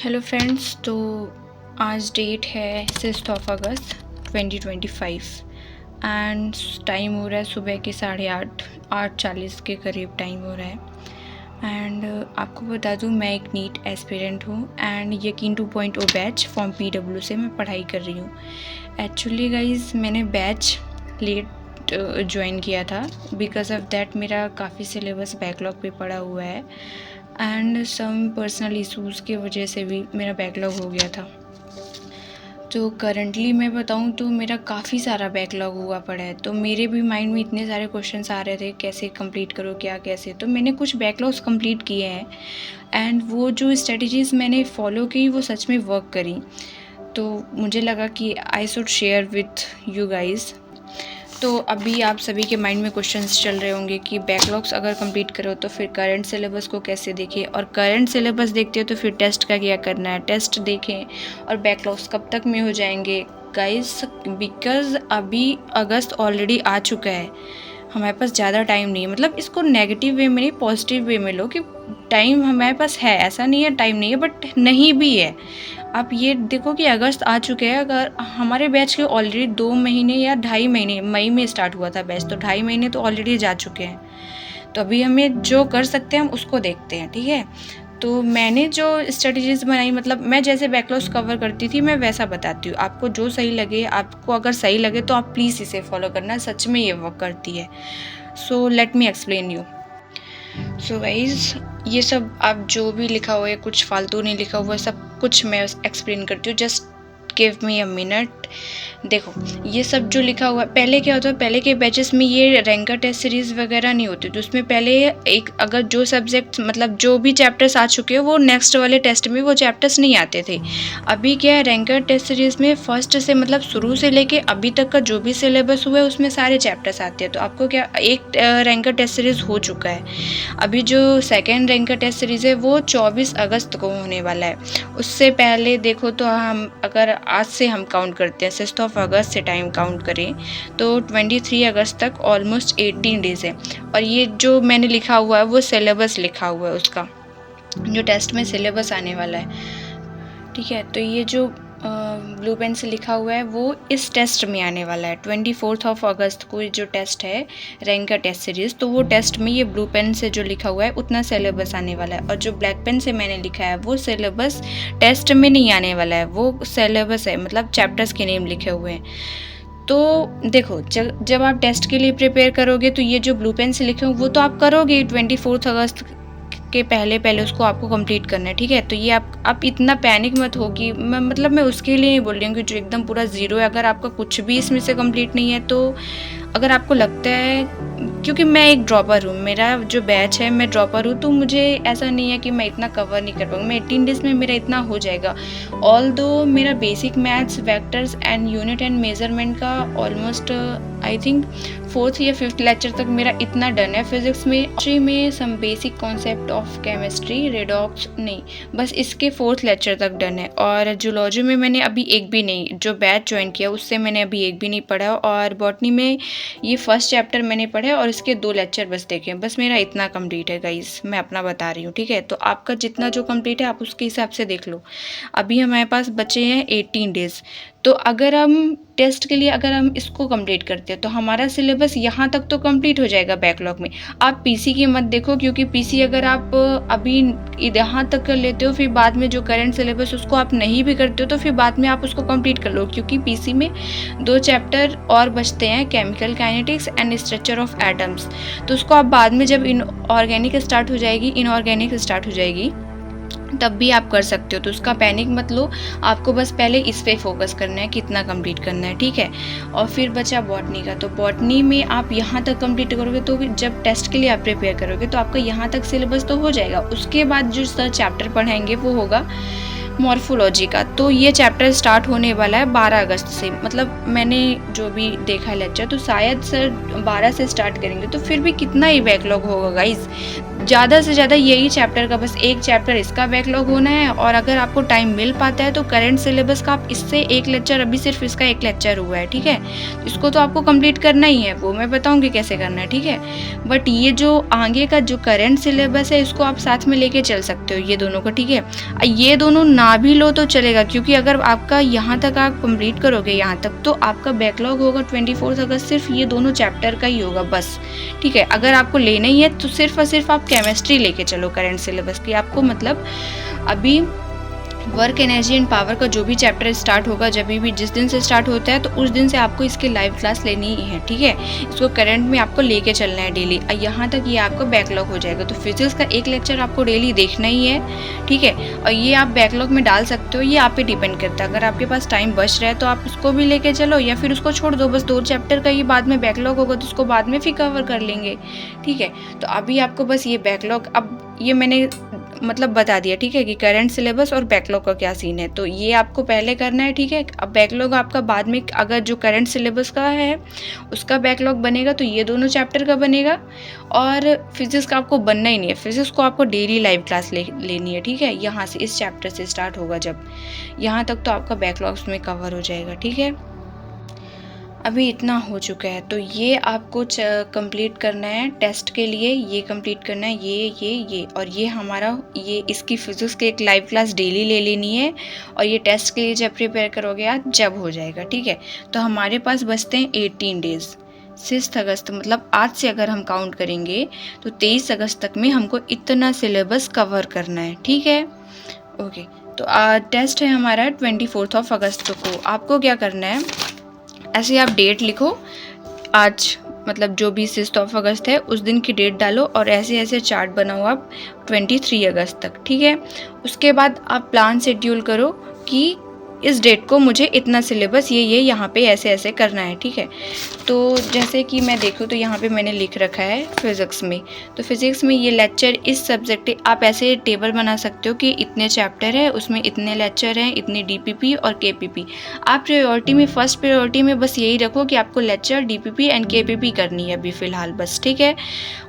Hello friends, तो आज date है 6 अगस्त 2025 एंड टाइम हो रहा है सुबह के 8:40 के करीब टाइम हो रहा है। एंड आपको बता दूं, मैं एक नीट एस्पिरेंट हूँ एंड यकीन 2.0 बैच फॉर्म PW से मैं पढ़ाई कर रही हूँ। एक्चुअली गाइज मैंने बैच लेट ज्वाइन किया था, बिकॉज ऑफ दैट मेरा काफ़ी सिलेबस बैकलॉग पे पड़ा हुआ है एंड सम पर्सनल इशूज़ की वजह से भी मेरा बैकलॉग हो गया था। तो करंटली मैं बताऊं तो मेरा काफ़ी सारा बैकलॉग हुआ पड़ा है। तो मेरे भी माइंड में इतने सारे क्वेश्चंस आ रहे थे, कैसे कंप्लीट करो, क्या कैसे। तो मैंने कुछ बैकलॉग्स कंप्लीट किए हैं एंड वो जो स्ट्रेटजीज़ मैंने फॉलो की वो सच में वर्क करी। तो मुझे लगा कि I should share with you guys. तो अभी आप सभी के माइंड में क्वेश्चंस चल रहे होंगे कि बैकलॉग्स अगर कंप्लीट करो तो फिर करंट सिलेबस को कैसे देखें, और करंट सिलेबस देखते हो तो फिर टेस्ट का क्या करना है, टेस्ट देखें, और बैकलॉग्स कब तक में हो जाएंगे गाइस। बिकॉज अभी अगस्त ऑलरेडी आ चुका है, हमारे पास ज़्यादा टाइम नहीं है। मतलब इसको नेगेटिव वे में नहीं, पॉजिटिव वे में लो कि टाइम हमारे पास है, ऐसा नहीं है टाइम नहीं है, बट नहीं भी है। आप ये देखो कि अगस्त आ चुके हैं, अगर हमारे बैच के ऑलरेडी 2 महीने या 2.5 महीने, मई में स्टार्ट हुआ था बैच, तो 2.5 महीने तो ऑलरेडी जा चुके हैं। तो अभी हमें जो कर सकते हैं हम उसको देखते हैं, ठीक है। तो मैंने जो स्ट्रेटजीज बनाई, मतलब मैं जैसे बैकलॉग्स कवर करती थी मैं वैसा बताती हूँ। आपको जो सही लगे, आपको अगर सही लगे तो आप प्लीज़ इसे फॉलो करना, सच में ये वर्क करती है। So let me explain you. So guys, ये सब आप जो भी लिखा हुआ है, कुछ फालतू नहीं लिखा हुआ है, सब कुछ मैं एक्सप्लेन करती हूँ। Just give me a minute. देखो, ये सब जो लिखा हुआ है, पहले क्या होता है, पहले के बैचेस में ये रैंकर टेस्ट सीरीज़ वगैरह नहीं होती। तो उसमें पहले एक, अगर जो सब्जेक्ट, मतलब जो भी चैप्टर्स आ चुके हैं वो नेक्स्ट वाले टेस्ट में वो चैप्टर्स नहीं आते थे। अभी क्या है, रैंकर टेस्ट सीरीज़ में फर्स्ट से, मतलब शुरू से लेके अभी तक का जो भी सिलेबस हुआ है उसमें सारे चैप्टर्स आते हैं। तो आपको क्या, एक रैंकर टेस्ट सीरीज़ हो चुका है। अभी जो सेकेंड रैंकर टेस्ट सीरीज़ है वो 24 अगस्त को होने वाला है। उससे पहले देखो तो हम, अगर आज से हम काउंट करते हैं, 6 अगस्त से टाइम काउंट करें तो 23 अगस्त तक ऑलमोस्ट 18 डेज़ है। और ये जो मैंने लिखा हुआ है वो सिलेबस लिखा हुआ है उसका, जो टेस्ट में सिलेबस आने वाला है, ठीक है। तो ये जो ब्लू पेन से लिखा हुआ है वो इस टेस्ट में आने वाला है। 24 अगस्त को जो टेस्ट है रैंकर टेस्ट सीरीज़, तो वो टेस्ट में ये ब्लू पेन से जो लिखा हुआ है उतना सिलेबस आने वाला है। और जो ब्लैक पेन से मैंने लिखा है वो सिलेबस टेस्ट में नहीं आने वाला है, वो सिलेबस है, मतलब चैप्टर्स के नेम लिखे हुए हैं। तो देखो, जब आप टेस्ट के लिए प्रिपेयर करोगे तो ये जो ब्लू पेन से लिखे हो वो तो आप करोगे 24 अगस्त के पहले उसको आपको कंप्लीट करना है, ठीक है। तो ये आप इतना पैनिक मत हो कि मैं उसके लिए नहीं बोल रही हूँ कि जो एकदम पूरा ज़ीरो है। अगर आपका कुछ भी इसमें से कंप्लीट नहीं है, तो अगर आपको लगता है, क्योंकि मैं एक ड्रॉपर हूँ, मेरा जो बैच है मैं ड्रॉपर हूँ, तो मुझे ऐसा नहीं है कि मैं इतना कवर नहीं कर पाऊँगा। मैं 18 डेज़ में मेरा इतना हो जाएगा। ऑल्दो मेरा basic maths, vectors and unit and measurement का ऑलमोस्ट आई थिंक 4th या 5th लेक्चर तक मेरा इतना डन है। फिजिक्स में, हिस्ट्री में some basic concept of chemistry, redox नहीं, बस इसके 4th लेक्चर तक डन है। और जूलॉजी में मैंने अभी एक भी नहीं, जो बैच ज्वाइन किया उससे मैंने अभी एक भी नहीं पढ़ा। और बॉटनी में ये फर्स्ट चैप्टर मैंने पढ़ा और इसके 2 लेक्चर बस देखे, बस मेरा इतना कंप्लीट है गाइस, मैं अपना बता रही हूँ, ठीक है। तो आपका जितना जो कंप्लीट है आप उसके हिसाब से देख लो। अभी हमारे पास बचे हैं 18 डेज़। तो अगर हम टेस्ट के लिए, अगर हम इसको कंप्लीट करते हैं तो हमारा सिलेबस यहाँ तक तो कंप्लीट हो जाएगा बैकलॉग में। आप पीसी की मत देखो, क्योंकि पीसी अगर आप अभी यहाँ तक कर लेते हो, फिर बाद में जो करंट सिलेबस उसको आप नहीं भी करते हो, तो फिर बाद में आप उसको कंप्लीट कर लो। क्योंकि पीसी में 2 चैप्टर और बचते हैं, chemical kinetics and structure of atoms. तो उसको आप बाद में, जब इनऑर्गेनिक स्टार्ट हो जाएगी तब भी आप कर सकते हो। तो उसका पैनिक मत लो, आपको बस पहले इस पे फोकस करना है, कितना कंप्लीट करना है, ठीक है। और फिर बचा बॉटनी का। तो बॉटनी में आप यहाँ तक कंप्लीट करोगे तो जब टेस्ट के लिए आप प्रिपेयर करोगे तो आपका यहाँ तक सिलेबस तो हो जाएगा। उसके बाद जो सर चैप्टर पढ़ाएंगे वो होगा मॉर्फोलॉजी का। तो ये चैप्टर स्टार्ट होने वाला है 12 अगस्त से, मतलब मैंने जो भी देखा है लेक्चर, तो शायद सर 12 से स्टार्ट करेंगे। तो फिर भी कितना ही बैकलॉग होगा गाइज, ज़्यादा से ज़्यादा यही चैप्टर का बस एक चैप्टर इसका बैकलॉग होना है। और अगर आपको टाइम मिल पाता है तो करंट सिलेबस का आप इससे एक लेक्चर, अभी सिर्फ इसका एक लेक्चर हुआ है, ठीक है, इसको तो आपको कंप्लीट करना ही है, वो मैं बताऊंगी कैसे करना है, ठीक है। बट ये जो आगे का जो करंट सिलेबस है इसको आप साथ में लेके चल सकते हो, ये दोनों को, ठीक है। ये दोनों ना ना भी लो तो चलेगा, क्योंकि अगर आपका यहाँ तक आप कंप्लीट करोगे यहाँ तक, तो आपका बैकलॉग होगा 24 अगस्त सिर्फ ये दोनों चैप्टर का ही होगा बस, ठीक है। अगर आपको लेना ही है तो सिर्फ और सिर्फ आप केमिस्ट्री लेके चलो करंट सिलेबस की। आपको मतलब अभी वर्क एनर्जी एंड पावर का जो भी चैप्टर स्टार्ट होगा, जब भी जिस दिन से स्टार्ट होता है, तो उस दिन से आपको इसकी लाइव क्लास लेनी ही है, ठीक है। इसको करंट में आपको लेके चलना है डेली, यहाँ तक ये आपको बैकलॉग हो जाएगा। तो फिजिक्स का एक लेक्चर आपको डेली देखना ही है, ठीक है। और ये आप बैकलॉग में डाल सकते हो, ये आप पे डिपेंड करता है। अगर आपके पास टाइम बच रहा है तो आप उसको भी लेके चलो, या फिर उसको छोड़ दो, बस 2 चैप्टर का ही बाद में बैकलॉग होगा तो उसको बाद में फिर कवर कर लेंगे, ठीक है। तो अभी आपको बस ये बैकलॉग, अब ये मैंने मतलब बता दिया, ठीक है, कि करंट सिलेबस और बैकलॉग का क्या सीन है। तो ये आपको पहले करना है, ठीक है। अब बैकलॉग आपका बाद में, अगर जो करंट सिलेबस का है उसका बैकलॉग बनेगा तो ये दोनों चैप्टर का बनेगा। और फिजिक्स का आपको बनना ही नहीं है, फिजिक्स को आपको डेली लाइव क्लास लेनी है, ठीक है। यहाँ से इस चैप्टर से स्टार्ट होगा जब, यहाँ तक तो आपका बैकलॉग्स में कवर हो जाएगा, ठीक है। अभी इतना हो चुका है, तो ये आपको कंप्लीट करना है टेस्ट के लिए, ये कंप्लीट करना है, ये और ये हमारा, ये इसकी फिजिक्स की एक लाइव क्लास डेली ले लेनी है। और ये टेस्ट के लिए जब प्रिपेयर करोगे आज, जब हो जाएगा, ठीक है। तो हमारे पास बचते हैं 18 डेज। 6 अगस्त मतलब आज से अगर हम काउंट करेंगे तो 23 अगस्त तक में हमको इतना सिलेबस कवर करना है, ठीक है। ओके, तो टेस्ट है हमारा 24 अगस्त को। आपको क्या करना है, ऐसे आप डेट लिखो, आज मतलब जो भी 6 अगस्त है उस दिन की डेट डालो, और ऐसे ऐसे चार्ट बनाओ आप 23 अगस्त तक, ठीक है। उसके बाद आप प्लान शेड्यूल करो कि इस डेट को मुझे इतना सिलेबस ये यहाँ पे ऐसे ऐसे करना है, ठीक है। तो जैसे कि मैं देखूँ तो यहाँ पे मैंने लिख रखा है फिज़िक्स में, तो फिज़िक्स में ये लेक्चर इस सब्जेक्ट, आप ऐसे टेबल बना सकते हो कि इतने चैप्टर है, उसमें इतने लेक्चर हैं, इतने डीपीपी और केपीपी। आप प्रायोरिटी में, फर्स्ट प्रायोरिटी में बस यही रखो कि आपको लेक्चर डीपीपी एंड केपीपी करनी है अभी फ़िलहाल बस, ठीक है।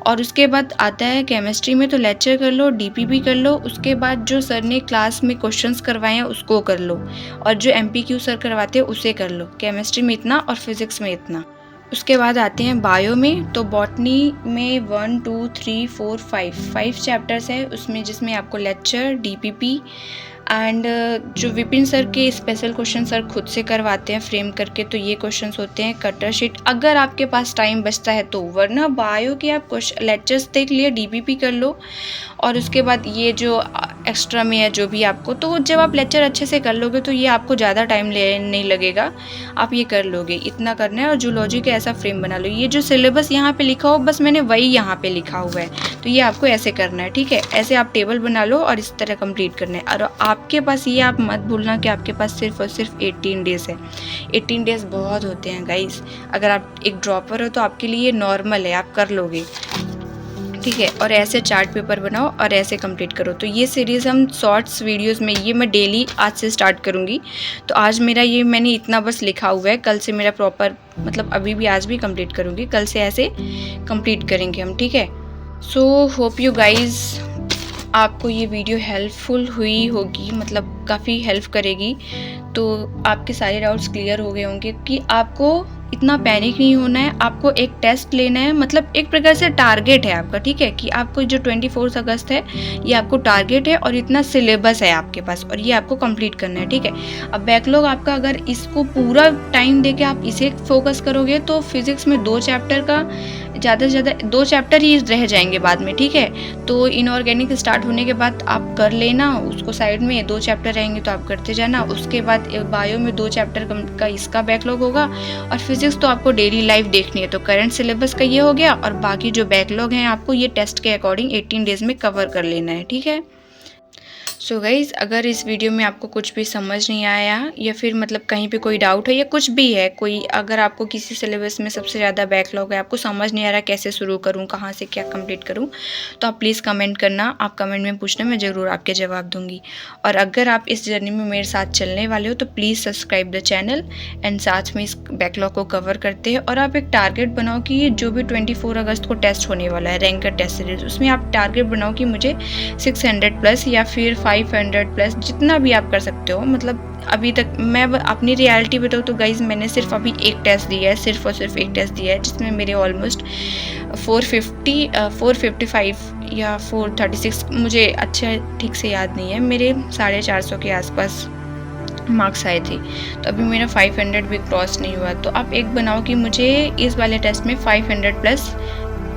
और उसके बाद आता है केमिस्ट्री में, तो लेक्चर कर लो, डीपीपी कर लो, उसके बाद जो सर ने क्लास में क्वेश्चंस करवाए हैं उसको कर लो, और जो एमपीक्यू सर करवाते हैं उसे कर लो। केमिस्ट्री में इतना और फिज़िक्स में इतना। उसके बाद आते हैं बायो में, तो बॉटनी में 1 2 3 4 5 चैप्टर्स है उसमें, जिसमें आपको लेक्चर, डीपीपी एंड जो विपिन सर के स्पेशल क्वेश्चन सर खुद से करवाते हैं फ्रेम करके, तो ये क्वेश्चंस होते हैं कटर शीट, अगर आपके पास टाइम बचता है तो। वरना बायो के आप लेक्चर्स देख लिए, डीपीपी कर लो, और उसके बाद ये जो एक्स्ट्रा में है जो भी आपको, तो जब आप लेक्चर अच्छे से कर लोगे तो ये आपको ज़्यादा टाइम नहीं लगेगा, आप ये कर लोगे। इतना करना है, और जूलॉजी का ऐसा फ्रेम बना लो। ये जो सिलेबस यहाँ पे लिखा हो बस मैंने वही यहाँ पे लिखा हुआ है, तो ये आपको ऐसे करना है, ठीक है। ऐसे आप टेबल बना लो और इस तरह कंप्लीट करना है। और आपके पास ये आप मत भूलना कि आपके पास सिर्फ और सिर्फ 18 डेज़ है। 18 डेज़ बहुत होते हैं गाइस, अगर आप एक ड्रॉपर हो तो आपके लिए नॉर्मल है, आप कर लोगे, ठीक है। और ऐसे चार्ट पेपर बनाओ और ऐसे कंप्लीट करो। तो ये सीरीज़ हम शॉर्ट्स वीडियोस में, ये मैं डेली आज से स्टार्ट करूँगी। तो आज मेरा ये मैंने इतना बस लिखा हुआ है, कल से मेरा प्रॉपर मतलब अभी भी आज भी कंप्लीट करूँगी, कल से ऐसे कंप्लीट करेंगे हम, ठीक है। सो होप यू गाइज आपको ये वीडियो हेल्पफुल हुई होगी, मतलब काफ़ी हेल्प करेगी। तो आपके सारे डाउट्स क्लियर हो गए होंगे कि आपको इतना पैनिक नहीं होना है, आपको एक टेस्ट लेना है, मतलब एक प्रकार से टारगेट है आपका, ठीक है, कि आपको जो 24 अगस्त है ये आपको टारगेट है, और इतना सिलेबस है आपके पास, और ये आपको कंप्लीट करना है, ठीक है। अब बैकलॉग आपका, अगर इसको पूरा टाइम देके आप इसे फोकस करोगे तो फिजिक्स में 2 चैप्टर का ज़्यादा से ज़्यादा 2 चैप्टर ही रह जाएंगे बाद में, ठीक है। तो इनऑर्गेनिक स्टार्ट होने के बाद आप कर लेना उसको साइड में, 2 चैप्टर रहेंगे तो आप करते जाना। उसके बाद बायो में 2 चैप्टर का इसका बैकलॉग होगा, और फिजिक्स तो आपको डेली लाइव देखनी है, तो करंट सिलेबस का ये हो गया, और बाकी जो बैकलॉग हैं आपको ये टेस्ट के अकॉर्डिंग 18 डेज़ में कवर कर लेना है, ठीक है। सो गाइज़, अगर इस वीडियो में आपको कुछ भी समझ नहीं आया, या फिर मतलब कहीं पे कोई डाउट है या कुछ भी है, कोई अगर आपको किसी सिलेबस में सबसे ज़्यादा बैकलॉग है, आपको समझ नहीं आ रहा कैसे शुरू करूँ, कहाँ से क्या कंप्लीट करूँ, तो आप प्लीज़ कमेंट करना। आप कमेंट में पूछना, मैं ज़रूर आपके जवाब दूँगी। और अगर आप इस जर्नी में मेरे साथ चलने वाले हो तो please subscribe the channel, and साथ में इस बैकलॉग को कवर करते हैं। और आप एक टारगेट बनाओ कि ये जो भी 24 अगस्त को टेस्ट होने वाला है, रैंकर टेस्ट सीरीज, उसमें आप टारगेट बनाओ कि मुझे 600 प्लस या फिर 500 प्लस जितना भी आप कर सकते हो। मतलब अभी तक मैं अपनी रियलिटी बताऊँ तो गाइज़ मैंने सिर्फ अभी एक टेस्ट दिया है, सिर्फ और सिर्फ एक टेस्ट दिया है, जिसमें मेरे ऑलमोस्ट 455 या 436, मुझे अच्छा ठीक से याद नहीं है, मेरे 450 के आसपास मार्क्स आए थे। तो अभी मेरा 500 भी क्रॉस नहीं हुआ। तो आप एक बनाओ कि मुझे इस वाले टेस्ट में 500 प्लस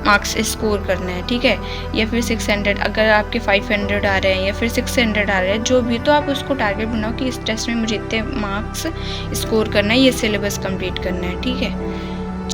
मार्क्स स्कोर करना है, ठीक है, या फिर 600। अगर आपके 500 आ रहे हैं या फिर 600 आ रहे हैं, जो भी, तो आप उसको टारगेट बनाओ कि इस टेस्ट में मुझे इतने मार्क्स स्कोर करना है, ये सिलेबस कंप्लीट करना है, ठीक है।